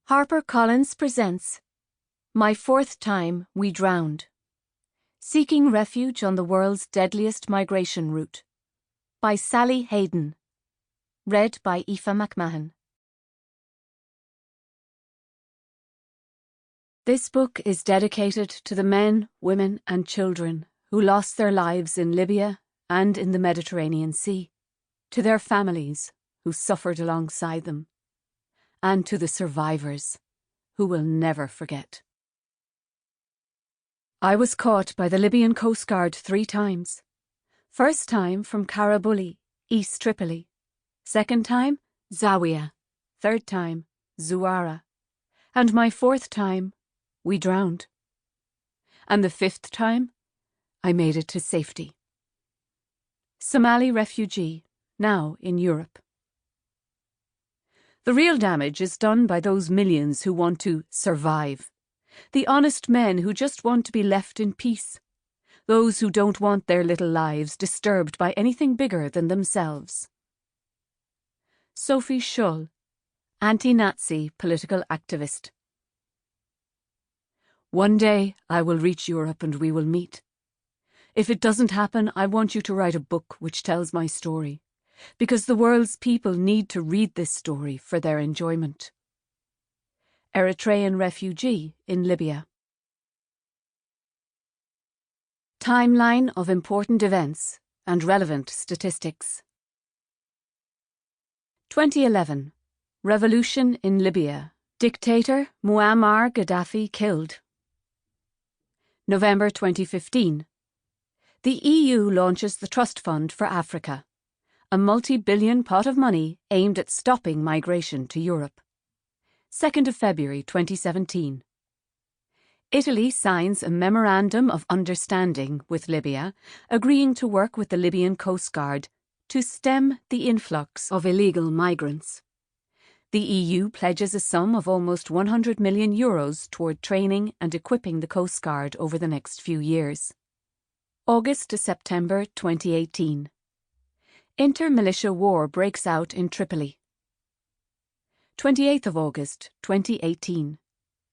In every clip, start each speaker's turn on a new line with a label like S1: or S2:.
S1: HarperCollins presents My Fourth Time We Drowned. Seeking Refuge on the World's Deadliest Migration Route by Sally Hayden. Read by Aoife Mcmahon. This book is dedicated to the men, women and children who lost their lives in Libya and in the Mediterranean Sea, to their families who suffered alongside them, and to the survivors, who will never forget. I was caught by the Libyan Coast Guard 3 times. First time from Karabully, East Tripoli. Second time, Zawiya. Third time, Zuwara. And my 4th time, we drowned. And the 5th time, I made it to safety. Somali refugee, now in Europe. The real damage is done by those millions who want to survive. The honest men who just want to be left in peace. Those who don't want their little lives disturbed by anything bigger than themselves. Sophie Scholl, anti-Nazi political activist. One day I will reach Europe and we will meet. If it doesn't happen, I want you to write a book which tells my story. Because the world's people need to read this story for their enjoyment. Eritrean refugee in Libya. Timeline of important events and relevant statistics. 2011. Revolution in Libya. Dictator Muammar Gaddafi killed. November 2015. The EU launches the Trust Fund for Africa, a multi-billion pot of money aimed at stopping migration to Europe. 2nd of February 2017. Italy signs a Memorandum of Understanding with Libya, agreeing to work with the Libyan Coast Guard to stem the influx of illegal migrants. The EU pledges a sum of almost €100 million toward training and equipping the Coast Guard over the next few years. August to September 2018. Inter-militia war breaks out in Tripoli. 28th of August 2018.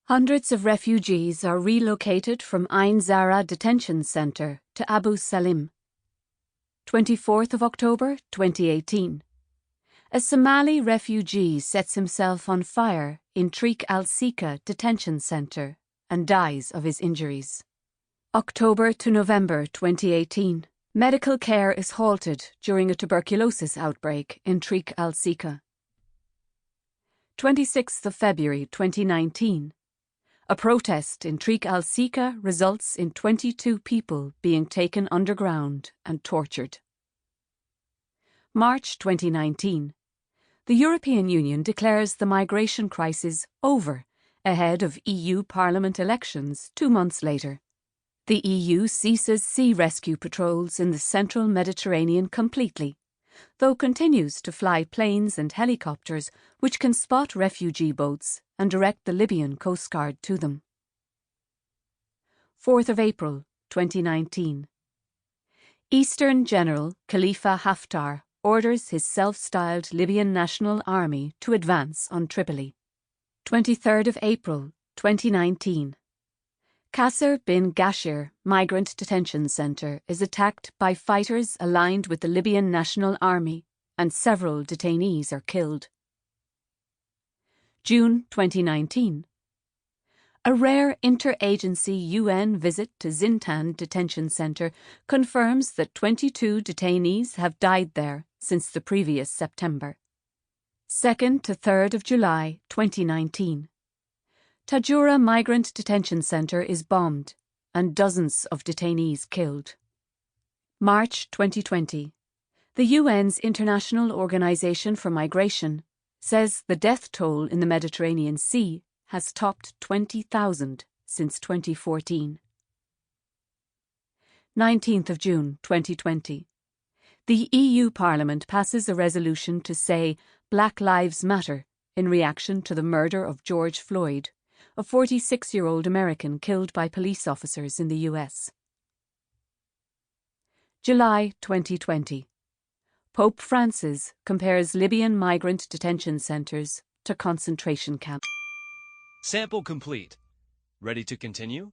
S1: Hundreds of refugees are relocated from Ain Zara detention centre to Abu Salim. 24th of October 2018. A Somali refugee sets himself on fire in Tariq al-Sika detention centre and dies of his injuries. October to November 2018. Medical care is halted during a tuberculosis outbreak in Tariq al-Sika. 26th of February 2019. A protest in Tariq al-Sika results in 22 people being taken underground and tortured. March 2019. The European Union declares the migration crisis over ahead of EU Parliament elections 2 months later. The EU ceases sea rescue patrols in the central Mediterranean completely, though continues to fly planes and helicopters which can spot refugee boats and direct the Libyan Coast Guard to them. 4th of April 2019. Eastern General Khalifa Haftar orders his self-styled Libyan National Army to advance on Tripoli. 23rd of April 2019. Qasr bin Gashir Migrant Detention Centre is attacked by fighters aligned with the Libyan National Army, and several detainees are killed. June 2019. A rare inter-agency UN visit to Zintan Detention Centre confirms that 22 detainees have died there since the previous September. 2nd to 3rd of July 2019. Tajura Migrant Detention Centre is bombed, and dozens of detainees killed. March 2020. The UN's International Organization for Migration says the death toll in the Mediterranean Sea has topped 20,000 since 2014. 19th of June 2020. The EU Parliament passes a resolution to say Black Lives Matter in reaction to the murder of George Floyd, a 46-year-old American killed by police officers in the US. July 2020. Pope Francis compares Libyan migrant detention centres to concentration camps.
S2: Sample complete. Ready to continue?